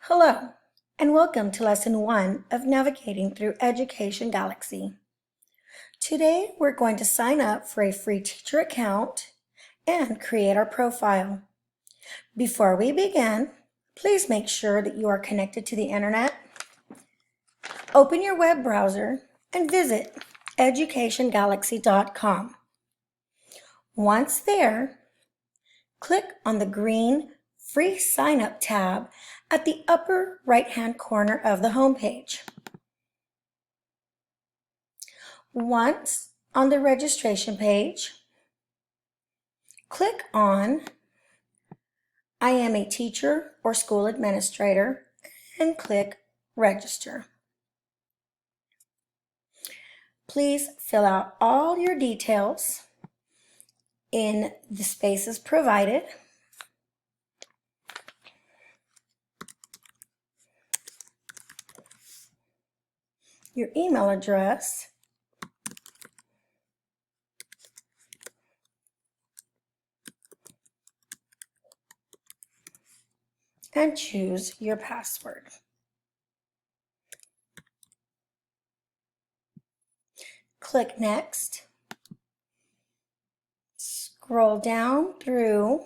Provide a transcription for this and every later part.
Hello, and welcome to Lesson 1 of Navigating Through Education Galaxy. Today, we're going to sign up for a free teacher account and create our profile. Before we begin, please make sure that you are connected to the internet. Open your web browser and visit educationgalaxy.com. Once there, click on the green Free Sign Up tab at the upper right-hand corner of the homepage. Once on the registration page, click on I am a teacher or school administrator and click Register. Please fill out all your details in the spaces provided. Your email address, and choose your password. Click Next. Scroll down through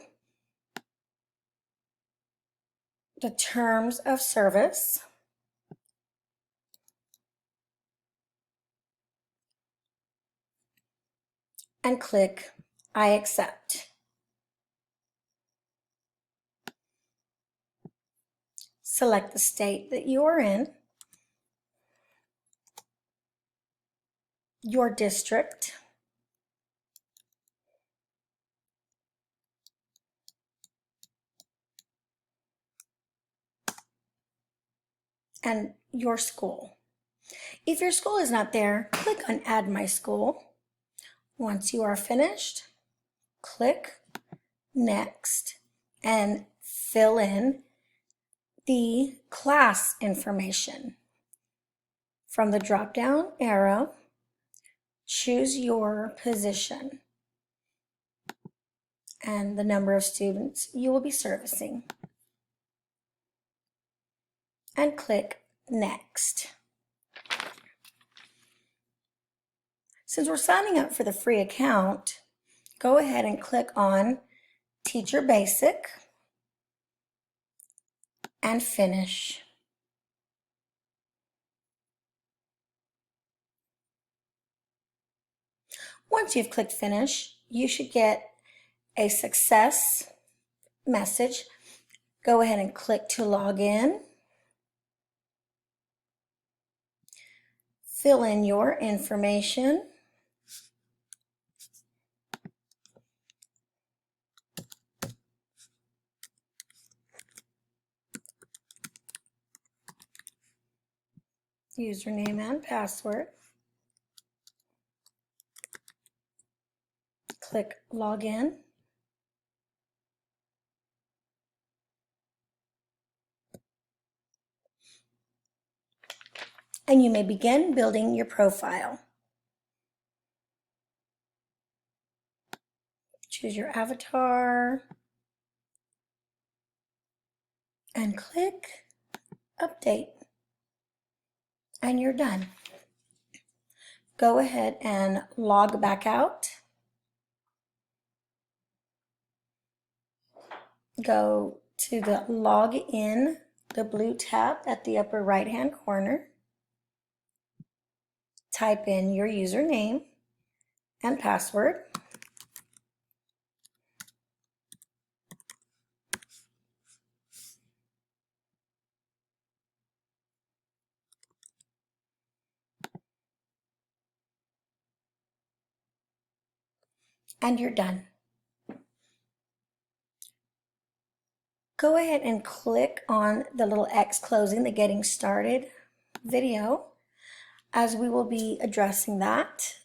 the Terms of Service. And click I accept. Select the state that you are in, your district, and your school. If your school is not there, click on Add My School. Once you are finished, click Next and fill in the class information. From the drop-down arrow, choose your position and the number of students you will be servicing, and click Next. Since we're signing up for the free account, go ahead and click on Teacher Basic and Finish. Once you've clicked Finish, you should get a success message. Go ahead and click to log in. Fill in your information. Username and password. Click Login. And you may begin building your profile. Choose your avatar and click Update. And you're done. Go ahead and log back out. Go to the Log In, the blue tab at the upper right-hand corner. Type in your username and password. And you're done. Go ahead and click on the little X closing the Getting Started video, as we will be addressing that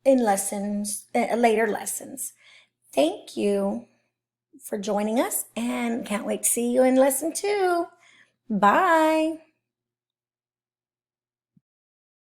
in later lessons. Thank you for joining us and can't wait to see you in lesson 2. Bye.